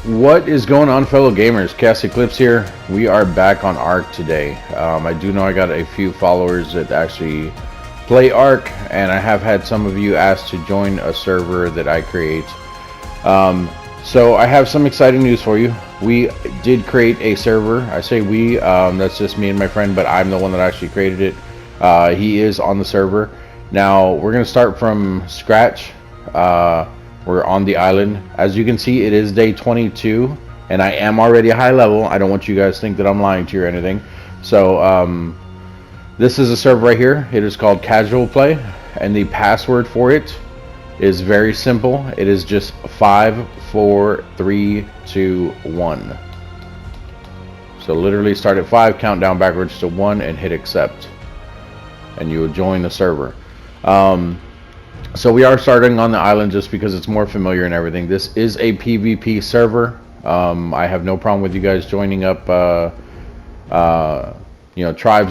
What is going on, fellow gamers? ChaosEclipse here. We are back on Ark today. I do know I got a few followers that actually play Ark, and I have had some of you ask to join a server that I create. So I have some exciting news for you. We did create a server. I say we, that's just me and my friend, but I'm the one that actually created it. He is on the server. Now, we're going to start from scratch. We're on the island. As you can see, it is day 22, and I am already a high level. I don't want you guys to think that I'm lying to you or anything. So, this is a server right here. It is called Casual Play, and the password for it is very simple. It is just 5, 4, 3, 2, 1. So literally start at 5, count down backwards to 1, and hit accept, and you will join the server. So we are starting on the island just because it's more familiar and everything. This is a PvP server. I have no problem with you guys joining up, tribes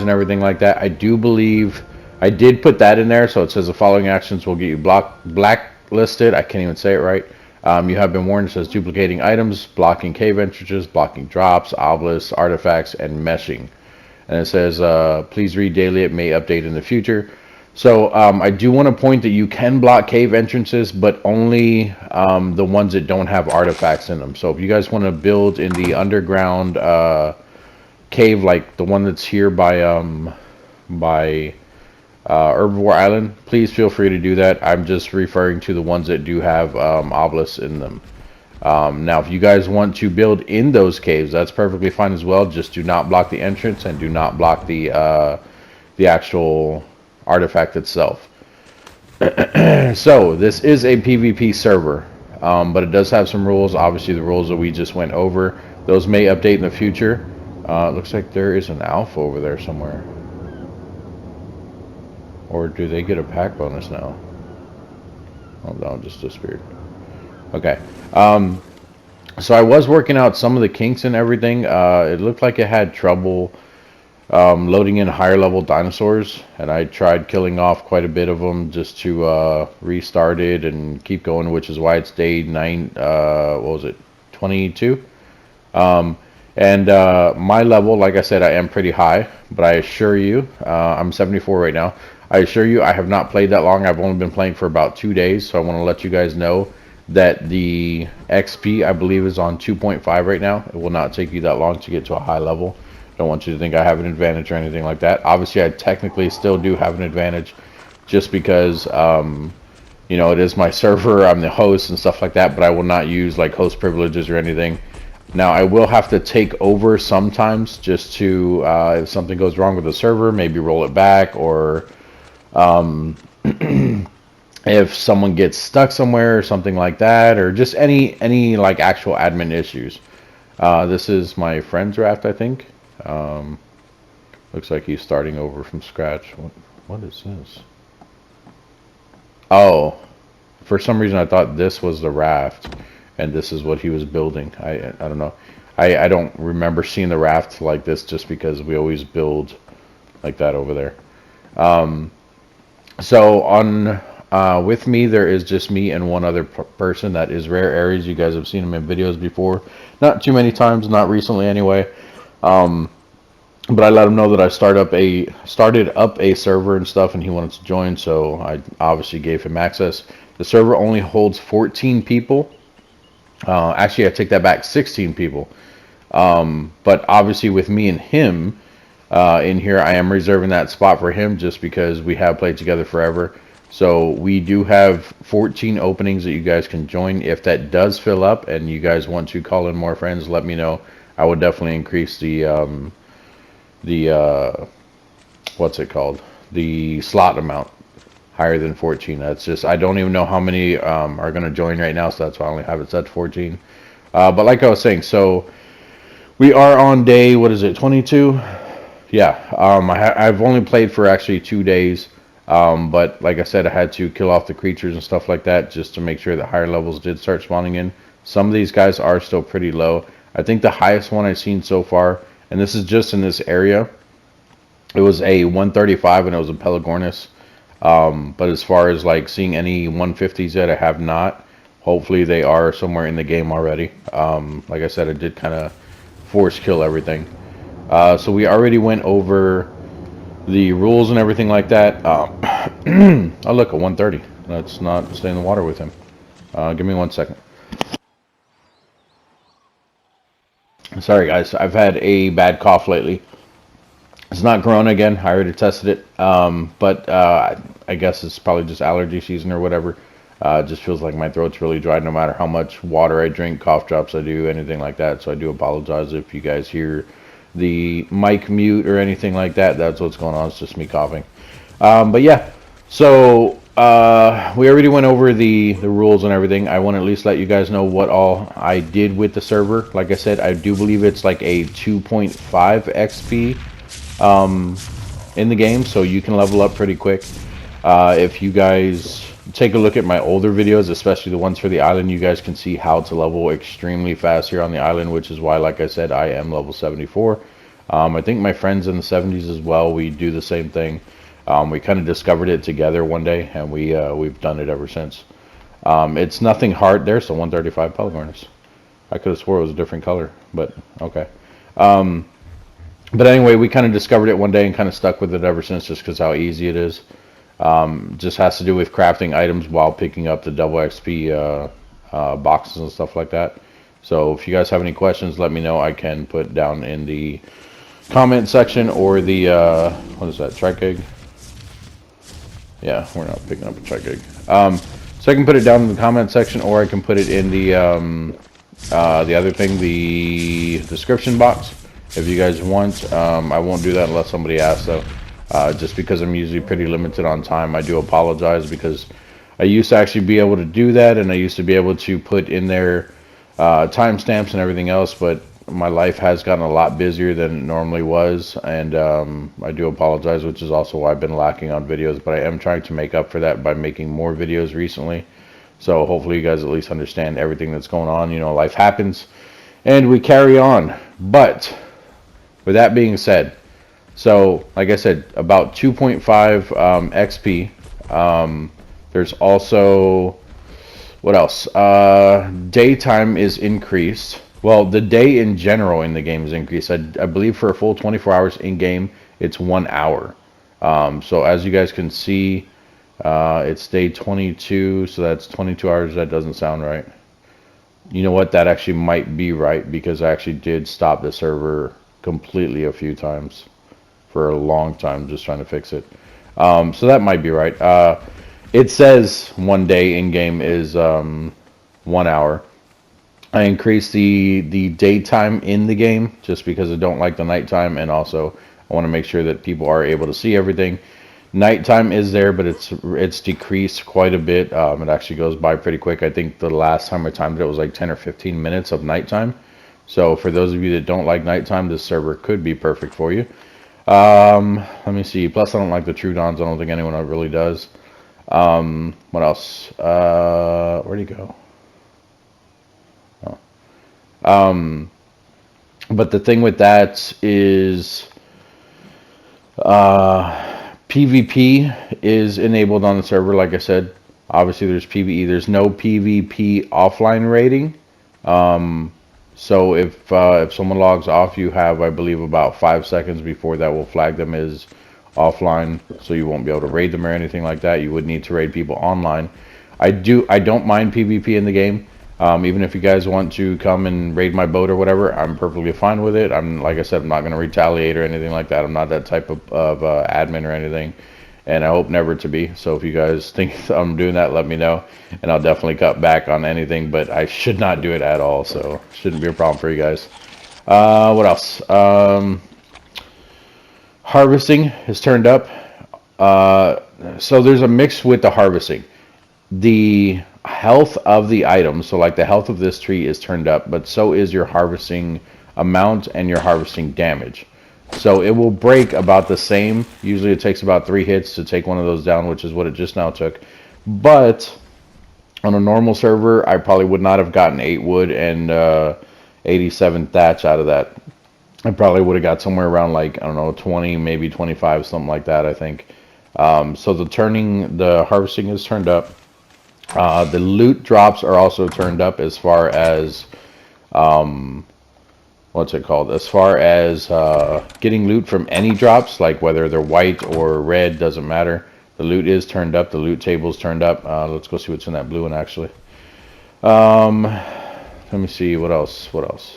and everything like that. I do believe I did put that in there, so it says the following actions will get you blacklisted. I can't even say it right. You have been warned. It says duplicating items, blocking cave entrances, blocking drops, obelisks, artifacts, and meshing. And it says, please read daily. It may update in the future. So I do want to point that you can block cave entrances, but only the ones that don't have artifacts in them. So if you guys want to build in the underground cave, like the one that's here by Herbivore Island, please feel free to do that. I'm just referring to the ones that do have obelisks in them. Now, if you guys want to build in those caves, that's perfectly fine as well. Just do not block the entrance and do not block the actual artifact itself. So this is a PvP server, but it does have some rules. Obviously, the rules that we just went over, those may update in the future. Looks like there is an alpha over there somewhere. Or do they get a pack bonus now? Oh, that one just disappeared. Okay. So I was working out some of the kinks and everything. It looked like it had trouble loading in higher level dinosaurs, and I tried killing off quite a bit of them just to restart it and keep going, which is why it's day 9, what was it, 22? And my level, like I said, I am pretty high, but I assure you, I'm 74 right now. I assure you, I have not played that long. I've only been playing for about 2 days, so I want to let you guys know that the XP, I believe, is on 2.5 right now. It will not take you that long to get to a high level. Don't want you to think I have an advantage or anything like that. Obviously, I technically still do have an advantage just because, it is my server, I'm the host and stuff like that, but I will not use like host privileges or anything. Now, I will have to take over sometimes just to, if something goes wrong with the server, maybe roll it back, or if someone gets stuck somewhere or something like that, or just any like actual admin issues. This is my friend's raft, I think. Looks like he's starting over from scratch. What is this? Oh, for some reason I thought this was the raft and this is what he was building. I don't know. I don't remember seeing the raft like this, just because we always build like that over there. So on with me there is just me and one other person. That is Rare Aries. You guys have seen him in videos before, not too many times, not recently anyway. But I let him know that I started up a server and stuff, and he wanted to join, so I obviously gave him access. The server only holds 14 people. Actually, I take that back, 16 people. But obviously, with me and him in here, I am reserving that spot for him just because we have played together forever. So we do have 14 openings that you guys can join. If that does fill up and you guys want to call in more friends, let me know. I would definitely increase the what's it called, the slot amount higher than 14. That's just, I don't even know how many are going to join right now, so that's why I only have it set to 14. But like I was saying, so we are on day, what is it, 22? Yeah. I've only played for actually 2 days, but like I said, I had to kill off the creatures and stuff like that just to make sure that higher levels did start spawning in. Some of these guys are still pretty low. I think the highest one I've seen so far, and this is just in this area, it was a 135 and it was a Pelagornis. But as far as like seeing any 150s yet, I have not. Hopefully they are somewhere in the game already. Like I said, I did kind of force kill everything. So we already went over the rules and everything like that. Oh look, a 130. Let's not stay in the water with him. Give me 1 second. Sorry guys, I've had a bad cough lately. It's not Corona again. I already tested it, but I guess it's probably just allergy season or whatever. It just feels like my throat's really dry no matter how much water I drink, cough drops I do, anything like that. So I do apologize if you guys hear the mic mute or anything like that. That's what's going on. It's just me coughing. But yeah, so we already went over the rules and everything. I want to at least let you guys know what all I did with the server. Like I said, I do believe it's like a 2.5 XP in the game, so you can level up pretty quick. If you guys take a look at my older videos, especially the ones for the island, you guys can see how to level extremely fast here on the island, which is why, like I said, I am level 74. I think my friends in the 70s as well, we do the same thing. We kind of discovered it together one day, and we've done it ever since. It's nothing hard. There's the 135 polygonus. I could have swore it was a different color, but okay. But anyway, we kind of discovered it one day and kind of stuck with it ever since, just because how easy it is. Just has to do with crafting items while picking up the double XP boxes and stuff like that. So if you guys have any questions, let me know. I can put down in the comment section or the what is that, trike egg? Yeah, we're not picking up a trike egg. So I can put it down in the comment section, or I can put it in the other thing, the description box. If you guys want, I won't do that unless somebody asks, though. Just because I'm usually pretty limited on time. I do apologize, because I used to actually be able to do that, and I used to be able to put in there timestamps and everything else, but my life has gotten a lot busier than it normally was, and I do apologize, which is also why I've been lacking on videos, but I am trying to make up for that by making more videos recently. So hopefully you guys at least understand everything that's going on. You know, life happens, and we carry on. But with that being said, so like I said, about 2.5 XP. There's also, what else? Daytime is increased. Well, the day in general in the game is increased. I believe for a full 24 hours in game, it's 1 hour. So as you guys can see, it's day 22, so that's 22 hours. That doesn't sound right. You know what? That actually might be right, because I actually did stop the server completely a few times for a long time, just trying to fix it. So that might be right. It says 1 day in game is 1 hour. I increased the daytime in the game just because I don't like the nighttime, and also I want to make sure that people are able to see everything. Nighttime is there, but it's decreased quite a bit. It actually goes by pretty quick. I think the last time I timed it was like 10 or 15 minutes of nighttime. So for those of you that don't like nighttime, this server could be perfect for you. Let me see. Plus, I don't like the True Dawns. I don't think anyone really does. What else? Where'd he go? Oh. But the thing with that is, PvP is enabled on the server. Like I said, obviously there's PvE. There's no PvP offline rating. So if someone logs off, you have, I believe, about 5 seconds before that will flag them as offline, so you won't be able to raid them or anything like that. You would need to raid people online. I don't mind PvP in the game. Even if you guys want to come and raid my boat or whatever, I'm perfectly fine with it. Like I said, I'm not going to retaliate or anything like that. I'm not that type of admin or anything, and I hope never to be. So if you guys think I'm doing that, let me know, and I'll definitely cut back on anything, but I should not do it at all, so shouldn't be a problem for you guys. What else? Harvesting is turned up. So there's a mix with the harvesting. The health of the items, so like the health of this tree is turned up, but so is your harvesting amount and your harvesting damage. So it will break about the same. Usually it takes about 3 hits to take one of those down, which is what it just now took. But on a normal server, I probably would not have gotten 8 wood and 87 thatch out of that. I probably would have got somewhere around, like, I don't know, 20, maybe 25, something like that, I think. So the harvesting is turned up. The loot drops are also turned up as far as what's it called? As far as getting loot from any drops, like whether they're white or red, doesn't matter. The loot is turned up. The loot table is turned up. Let's go see what's in that blue one actually. Let me see what else. What else?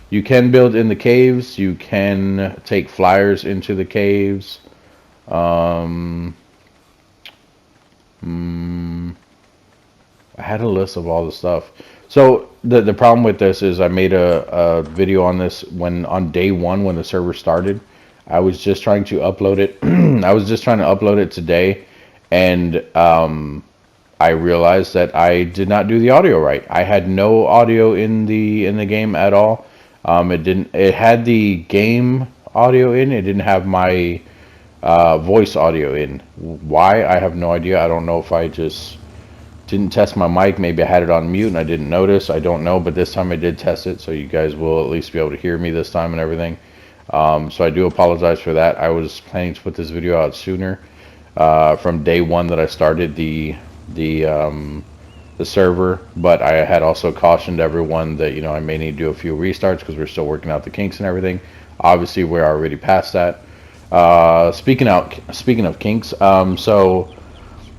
You can build in the caves. You can take flyers into the caves. I had a list of all the stuff. So the problem with this is I made a video on this when on day one when the server started. I was just trying to upload it. I was just trying to upload it today, and I realized that I did not do the audio right. I had no audio in the game at all. It didn't. It had the game audio in. It didn't have my voice audio in. Why? I have no idea. I don't know if I just didn't test my mic. Maybe I had it on mute and I didn't notice. I don't know. But this time I did test it, so you guys will at least be able to hear me this time and everything. So I do apologize for that. I was planning to put this video out sooner. From day one that I started the server, but I had also cautioned everyone that I may need to do a few restarts because we're still working out the kinks and everything. Obviously, we're already past that. Speaking of kinks, so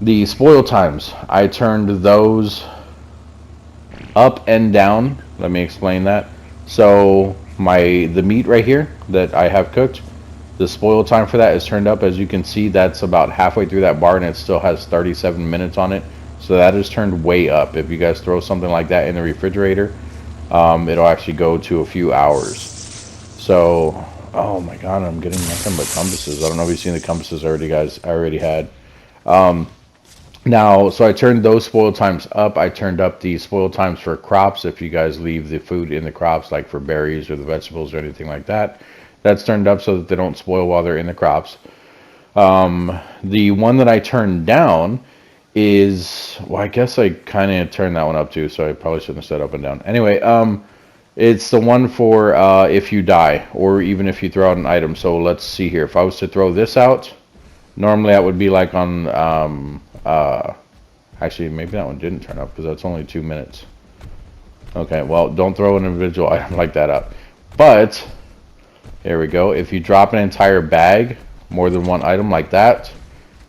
the spoil times, I turned those up and down. Let me explain that. So the meat right here that I have cooked, the spoil time for that is turned up. As you can see, that's about halfway through that bar and it still has 37 minutes on it. So that is turned way up. If you guys throw something like that in the refrigerator, it'll actually go to a few hours. So, oh my god, I'm getting nothing but compasses. I don't know if you've seen the compasses already, guys. I already had. Now, so I turned those spoil times up. I turned up the spoil times for crops. If you guys leave the food in the crops, like for berries or the vegetables or anything like that, that's turned up so that they don't spoil while they're in the crops. The one that I turned down is, well, I guess I kind of turned that one up too, so I probably shouldn't have said up and down. Anyway, it's the one for if you die, or even if you throw out an item. So let's see here. If I was to throw this out, normally that would be like on, actually, maybe that one didn't turn up because that's only 2 minutes. Okay, well, don't throw an individual item like that out. But, here we go. If you drop an entire bag, more than one item like that,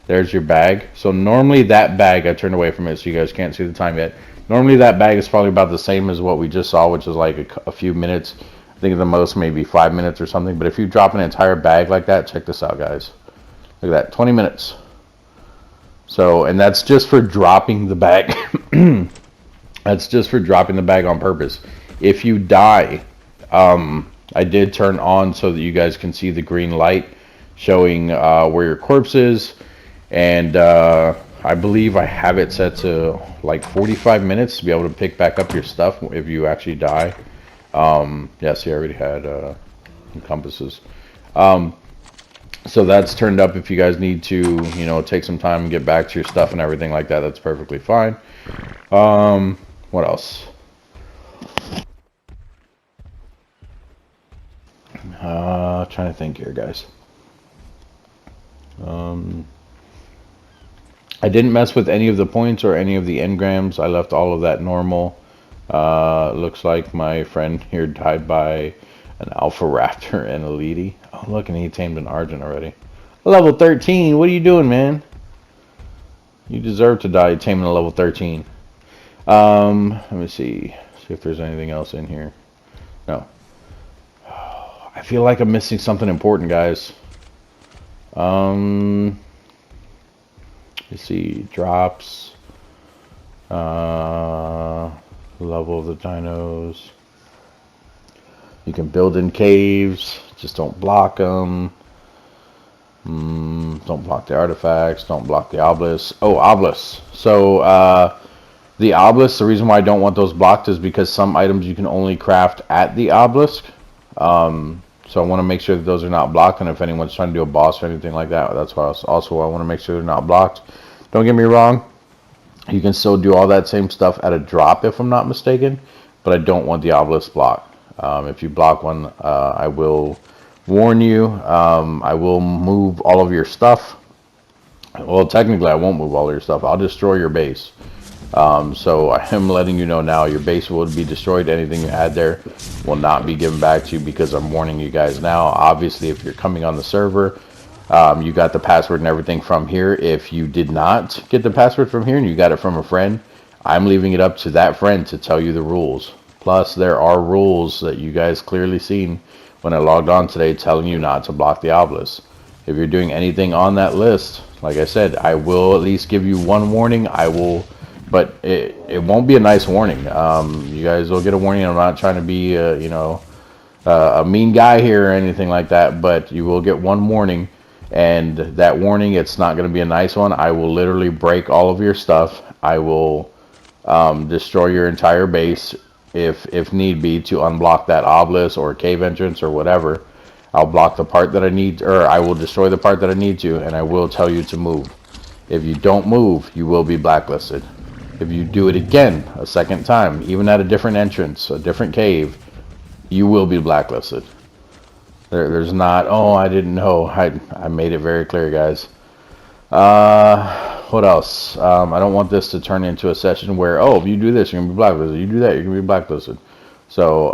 there's your bag. So normally that bag, I turned away from it so you guys can't see the time yet. Normally that bag is probably about the same as what we just saw, which is like a few minutes. I think the most maybe 5 minutes or something. But if you drop an entire bag like that, check this out, guys. Look at that, 20 minutes. So, and that's just for dropping the bag. That's just for dropping the bag on purpose. If you die, I did turn on so that you guys can see the green light showing where your corpse is. And I believe I have it set to like 45 minutes to be able to pick back up your stuff if you actually die. Yeah, see, I already had compasses. So that's turned up if you guys need to, take some time and get back to your stuff and everything like that. That's perfectly fine. What else? Trying to think here, guys. I didn't mess with any of the points or any of the engrams. I left all of that normal. Looks like my friend here died by an Alpha Raptor and a Leedy. Oh, look, and he tamed an Argent already. Level 13, what are you doing, man? You deserve to die taming a level 13. Let me see if there's anything else in here. No. I feel like I'm missing something important, guys. Let's see, drops, level of the dinos. You can build in caves, just don't block them. Don't block the artifacts, don't block the obelisks. Oh, obelisks. So, the obelisks, the reason why I don't want those blocked is because some items you can only craft at the obelisk. So I want to make sure that those are not blocked, and if anyone's trying to do a boss or anything like that, that's why also I want to make sure they're not blocked. Don't get me wrong, you can still do all that same stuff at a drop if I'm not mistaken, but I don't want the obelisk blocked. If you block one, I will warn you. I will move all of your stuff. Well, technically I won't move all of your stuff. I'll destroy your base. So I am letting you know now, your base will be destroyed. Anything you had there will not be given back to you, because I'm warning you guys now. Obviously, if you're coming on the server, you got the password and everything from here. If you did not get the password from here and you got it from a friend, I'm leaving it up to that friend to tell you the rules. Plus, there are rules that you guys clearly seen when I logged on today telling you not to block the obelisk. If you're doing anything on that list, like I said, I will at least give you one warning. I will, but it won't be a nice warning. You guys will get a warning. I'm not trying to be, a mean guy here or anything like that, but you will get one warning. And that warning, it's not going to be a nice one. I will literally break all of your stuff. I will destroy your entire base if need be, to unblock that obelisk or cave entrance or whatever. I'll block the part that I need, or I will destroy the part that I need to, and I will tell you to move. If you don't move, you will be blacklisted. If you do it again a second time, even at a different entrance, a different cave, you will be blacklisted. There's not, oh, I didn't know. I made it very clear, guys. What else? I don't want this to turn into a session where, oh, if you do this, you're going to be blacklisted. You do that, you're going to be blacklisted. So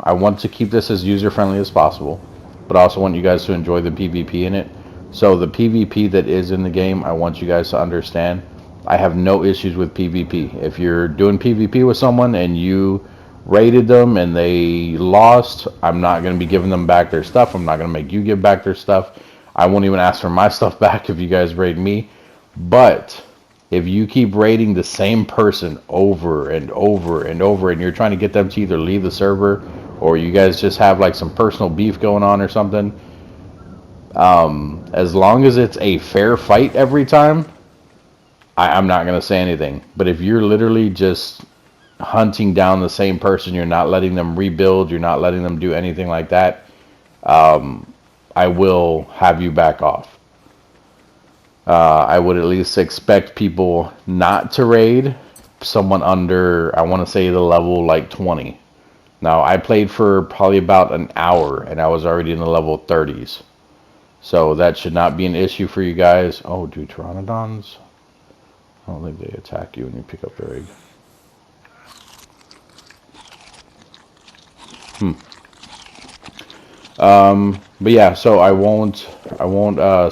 I want to keep this as user-friendly as possible, but I also want you guys to enjoy the PvP in it. So the PvP that is in the game, I want you guys to understand, I have no issues with PvP. If you're doing PvP with someone and you raided them and they lost, I'm not going to be giving them back their stuff. I'm not going to make you give back their stuff. I won't even ask for my stuff back if you guys raid me. But if you keep raiding the same person over and over and over, and you're trying to get them to either leave the server, or you guys just have like some personal beef going on or something, as long as it's a fair fight every time, I'm not going to say anything. But if you're literally just hunting down the same person, you're not letting them rebuild, you're not letting them do anything like that, I will have you back off. I would at least expect people not to raid someone under, I want to say, the level like 20. Now, I played for probably about an hour and I was already in the level 30s. So that should not be an issue for you guys. Oh, do pteranodons? I don't think they attack you when you pick up their egg. But yeah, so I won't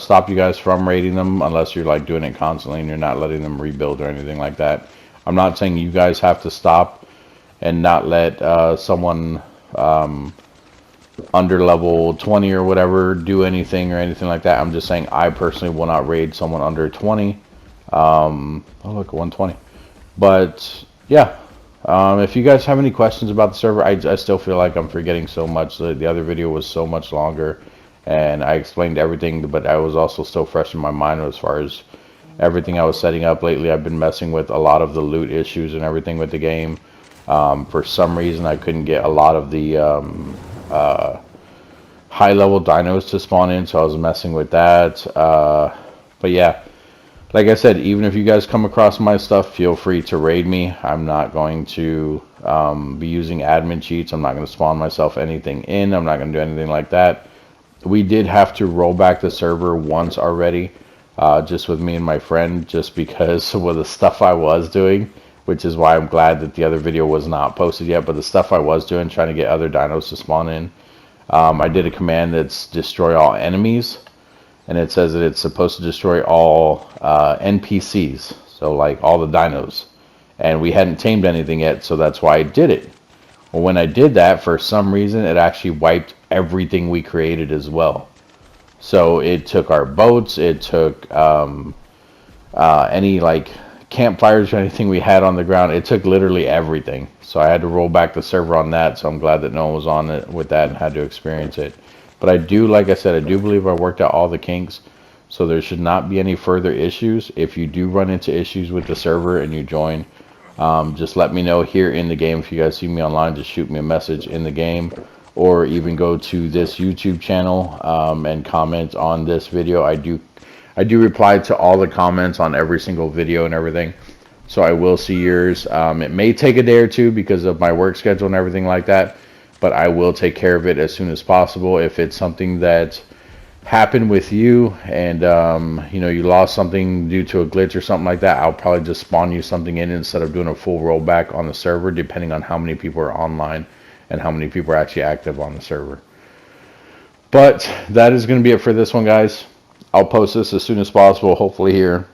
stop you guys from raiding them unless you're like doing it constantly and you're not letting them rebuild or anything like that. I'm not saying you guys have to stop and not let someone under level 20 or whatever do anything or anything like that. I'm just saying I personally will not raid someone under 20. Oh look, 120. But yeah. If you guys have any questions about the server, I still feel like I'm forgetting so much. The other video was so much longer, and I explained everything, but I was also still fresh in my mind as far as everything I was setting up lately. I've been messing with a lot of the loot issues and everything with the game. For some reason, I couldn't get a lot of the high-level dinos to spawn in, so I was messing with that. But yeah. Like I said, even if you guys come across my stuff, feel free to raid me. I'm not going to be using admin cheats. I'm not going to spawn myself anything in. I'm not going to do anything like that. We did have to roll back the server once already, just with me and my friend, just because of the stuff I was doing, which is why I'm glad that the other video was not posted yet. But the stuff I was doing, trying to get other dinos to spawn in, I did a command that's destroy all enemies. And it says that it's supposed to destroy all NPCs, so like all the dinos. And we hadn't tamed anything yet, so that's why I did it. Well, when I did that, for some reason, it actually wiped everything we created as well. So it took our boats, it took any like campfires or anything we had on the ground. It took literally everything. So I had to roll back the server on that, so I'm glad that no one was on it with that and had to experience it. But I do, like I said, I do believe I worked out all the kinks, so there should not be any further issues. If you do run into issues with the server and you join, just let me know here in the game. If you guys see me online, just shoot me a message in the game, or even go to this YouTube channel and comment on this video. I do reply to all the comments on every single video and everything, so I will see yours. It may take a day or two because of my work schedule and everything like that, but I will take care of it as soon as possible. If it's something that happen with you, and you know, you lost something due to a glitch or something like that, I'll probably just spawn you something in instead of doing a full rollback on the server, depending on how many people are online and how many people are actually active on the server. But that is going to be it for this one, guys. I'll post this as soon as possible, hopefully here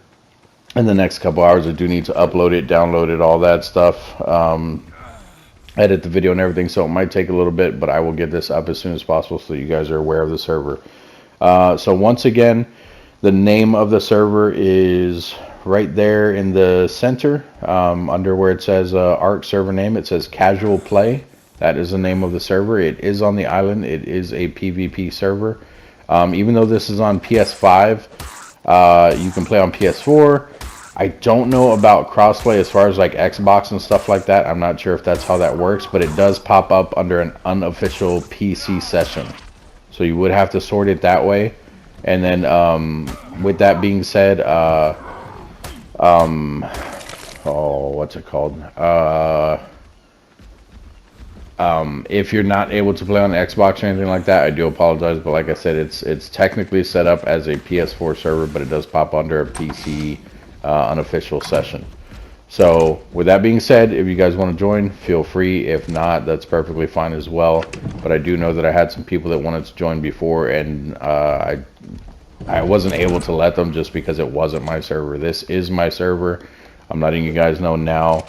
in the next couple hours. I do need to upload it, download it, all that stuff, edit the video and everything, so it might take a little bit, but I will get this up as soon as possible so you guys are aware of the server. So once again, the name of the server is right there in the center, under where it says ARC server name. It says Casual Play. That is the name of the server. It is on the island. It is a PvP server. Even though this is on PS5, you can play on PS4. I don't know about crossplay as far as like Xbox and stuff like that. I'm not sure if that's how that works, but it does pop up under an unofficial PC session. So you would have to sort it that way. And then with that being said, what's it called? If you're not able to play on Xbox or anything like that, I do apologize, but like I said, it's technically set up as a PS4 server, but it does pop under a PC unofficial session. So with that being said, if you guys want to join, feel free. If not, that's perfectly fine as well. But I do know that I had some people that wanted to join before, and I wasn't able to let them just because it wasn't my server. This is my server. I'm letting you guys know now.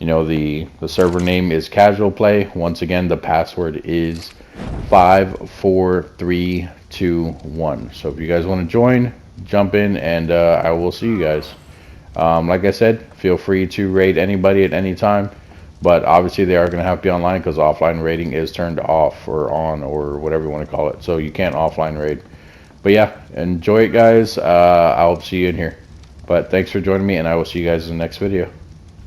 You know, the server name is Casual Play. Once again, the password is 54321. So if you guys want to join, jump in, and I will see you guys. Like I said, feel free to raid anybody at any time, but obviously they are going to have to be online because offline raiding is turned off or on or whatever you want to call it. So you can't offline raid. But yeah, enjoy it, guys. I'll see you in here. But thanks for joining me, and I will see you guys in the next video.